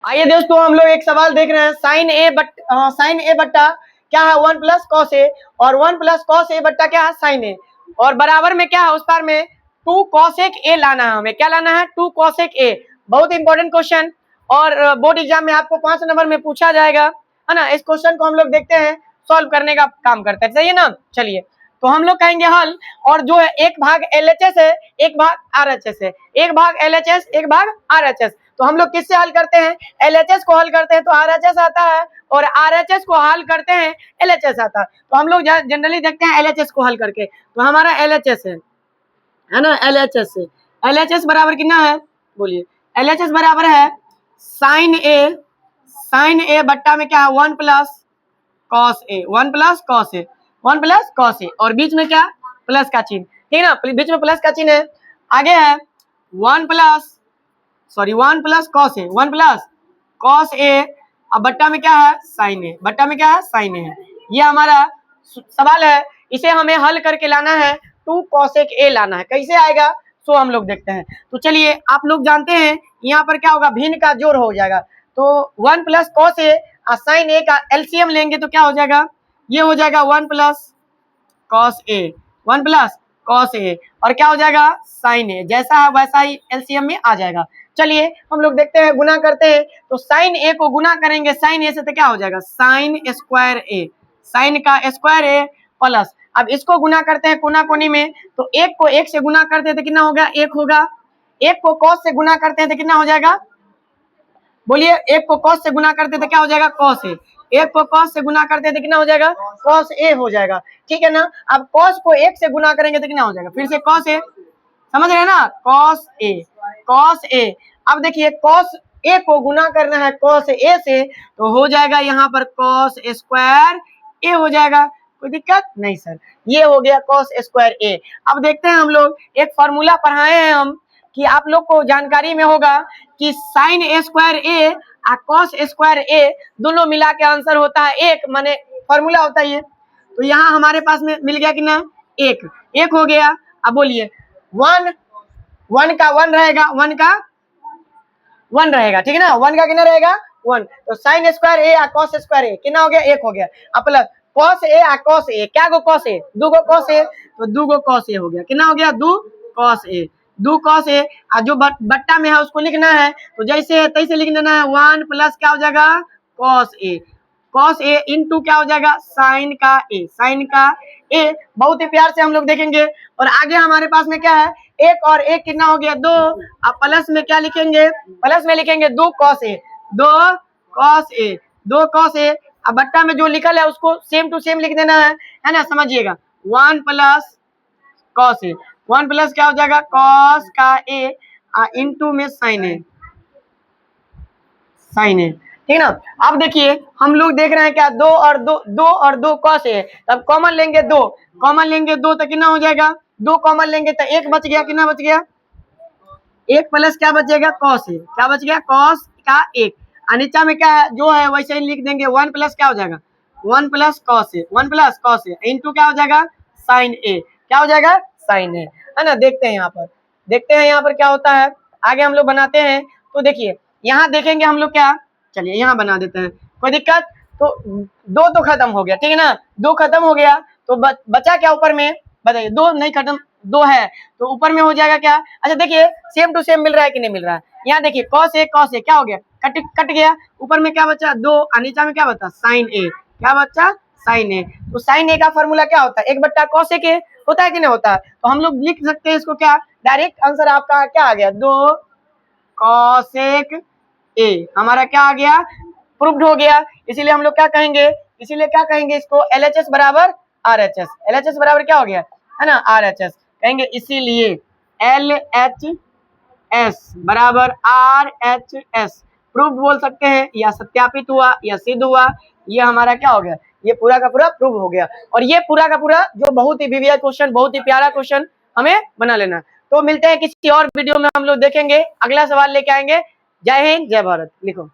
आइए दोस्तों, हम लोग एक सवाल देख रहे हैं। साइन ए बट्टा क्या है 1 प्लस कॉस ए, और 1 प्लस कॉस ए बट्टा क्या है साइन ए, और बराबर में क्या है उस पार में 2 कॉसेक ए लाना है। हमें क्या लाना है? 2 कॉसेक ए। बहुत इंपॉर्टेंट क्वेश्चन, और बोर्ड एग्जाम में आपको 5 नंबर में पूछा जाएगा, है ना। इस क्वेश्चन को हम लोग देखते हैं, सॉल्व करने का काम करते हैं, सही है ना। चलिए, तो हम लोग कहेंगे हल, और जो है 1 भाग LHS है, 1 भाग RHS है, 1 भाग LHS 1 भाग RHS। तो हम लोग किससे हल करते हैं? LHS को हल करते हैं तो RHS आता है, और RHS को हल करते हैं LHS आता है। तो हम लोग जनरली देखते हैं LHS को हल करके, तो हमारा LHS है ना, LHS है। LHS बराबर कितना है? बोलिए। LHS बराबर है साइन ए बट्टा में क्या है 1 plus cos A, 1 plus cos A, 1 plus cos A, और बीच में क्या? प्लस का चिन्ह, ठीक है ना, बीच में प्लस का चिन्ह है। आगे है 1 plus cos A, 1 plus cos A, अब बट्टा में क्या है? साइन ए, बट्टा में क्या है? साइन ए है। ये हमारा सवाल है, इसे हमें हल करके लाना है, 2 कॉसेक ए लाना है। कैसे आएगा सो हम लोग देखते हैं। तो चलिए, आप लोग जानते हैं यहाँ पर क्या होगा? भिन्न का जोड़ हो जाएगा। तो 1 प्लस कॉस ए और साइन ए का एलसीएम लेंगे तो क्या हो जाएगा? ये हो जाएगा 1 plus cos A, 1 plus cos A, और क्या हो जाएगा? साइन ए। जैसा है वैसा ही एलसीएम में आ जाएगा। चलिए हम लोग देखते हैं, गुना करते हैं। तो साइन ए को गुना करेंगे साइन ए से तो क्या हो जाएगा? साइन स्क्वायर ए, साइन का स्क्वायर ए प्लस, अब इसको गुना करते हैं कोना कोनी में, तो 1 को 1 से गुना करते हैं तो कितना होगा? 1 होगा। 1 को कॉस से गुना करते हैं तो कितना हो जाएगा? बोलिए। 1 को कॉस से गुना करते तो क्या हो जाएगा? Cos A. 1 को कॉस से गुना करते तो कितना हो जाएगा? कॉस ए हो जाएगा, ठीक है ना। अब कॉस को 1 से गुना करेंगे तो कितना हो जाएगा? फिर से कॉस ए, समझ रहे हैं ना, कॉस ए, कॉस ए। अब देखिए, कॉस ए को गुना करना है कॉस ए से, तो हो जाएगा यहाँ पर कॉस स्क्वायर ए हो जाएगा। कोई दिक्कत नहीं सर, ये हो गया कॉस स्क्वायर ए। अब देखते हैं, हम लोग एक फॉर्मूला पढ़ाए हैं हम, कि आप लोग को जानकारी में होगा कि साइन स्क्वायर ए और कॉस स्क्वायर ए दोनों मिला के आंसर होता है 1, माने फॉर्मूला होता है ये। तो यहाँ हमारे पास में मिल गया कि ना 1 हो गया। अब बोलिए 1 का 1 रहेगा, 1 का 1 रहेगा, ठीक है ना। 1 का कितना रहेगा? 1। तो साइन स्क्वायर ए और कॉस स्क्वायर ए कितना हो गया? 1 हो गया। अब प्लस कॉस ए और कॉस ए, क्या गो cos A? 2 go cos A, तो 2 गो कॉस ए हो गया। कितना हो गया? 2 कॉस ए, 2 कॉस ए। और जो बट्टा में है उसको लिखना है, तो जैसे है तैसे लिख देना है। 1 प्लस क्या हो जाएगा? Cos A, cos A into क्या हो जाएगा? साइन का ए, साइन का ए। बहुत ही प्यार से हम लोग देखेंगे। और आगे हमारे पास में क्या है? 1 और 1 कितना हो गया? 2। अब प्लस में क्या लिखेंगे? प्लस में लिखेंगे 2 cos A, 2 cos A, 2 cos A. अब बट्टा में जो लिखल है उसको सेम टू सेम लिख देना है ना, समझिएगा। 1 प्लस कॉस ए, 1 प्लस क्या हो जाएगा? कॉस का ए इंटू में साइन ए, साइन ए, ठीक ना। अब देखिए, हम लोग देख रहे हैं क्या? 2 और 2 कॉस ए, तब कॉमन लेंगे 2, कॉमन लेंगे 2 तो कितना हो जाएगा? 2 कॉमन लेंगे तो 1 बच गया। कितना बच गया? 1 प्लस क्या बचेगा? कॉस ए, क्या बच गया? कॉस का 1। नीचा में क्या है जो है वैसे ही लिख देंगे। 1 प्लस क्या हो जाएगा? 1 plus cos A, 1 plus cos A into क्या हो जाएगा? साइन ए, क्या हो जाएगा? साइन ए, है ना। देखते हैं यहाँ पर, देखते हैं यहाँ पर क्या होता है। आगे हम लोग बनाते हैं। तो देखिए, यहाँ देखेंगे हम लोग क्या, चलिए यहाँ बना देते हैं, कोई दिक्कत। तो 2 तो खत्म हो गया, ठीक है ना। 2 खत्म हो गया, तो बचा क्या ऊपर में? बताइए। 2 नहीं खत्म, 2 है, तो ऊपर में हो जाएगा क्या? अच्छा देखिए, सेम टू सेम मिल रहा है कि नहीं मिल रहा है? यहाँ देखिए, कॉस ए क्या हो गया? कट गया। ऊपर में क्या बचा? 2, और नीचा में क्या बचा? साइन ए, क्या बचा? साइन ए। तो साइन ए का फॉर्मूला क्या होता है? 1 बट्टा कॉस ए के होता है कि नहीं होता है? तो हम लोग लिख सकते हैं इसको क्या, डायरेक्ट आंसर आपका क्या आ गया? 2 कॉसेक ए हमारा क्या आ गया? प्रूव्ड हो गया। इसीलिए हम लोग क्या कहेंगे? इसीलिए क्या कहेंगे इसको? LHS बराबर RHS, LHS बराबर क्या हो गया, है ना, RHS कहेंगे। इसीलिए LHS बराबर RHS प्रूव बोल सकते हैं, या सत्यापित हुआ या सिद्ध हुआ। ये हमारा क्या हो गया? ये पूरा का पूरा प्रूव हो गया। और ये पूरा का पूरा जो बहुत ही वीवीआई क्वेश्चन, बहुत ही प्यारा क्वेश्चन हमें बना लेना। तो मिलते हैं किसी और वीडियो में, हम लोग देखेंगे, अगला सवाल लेके आएंगे। जय हिंद, जय भारत। लिखो।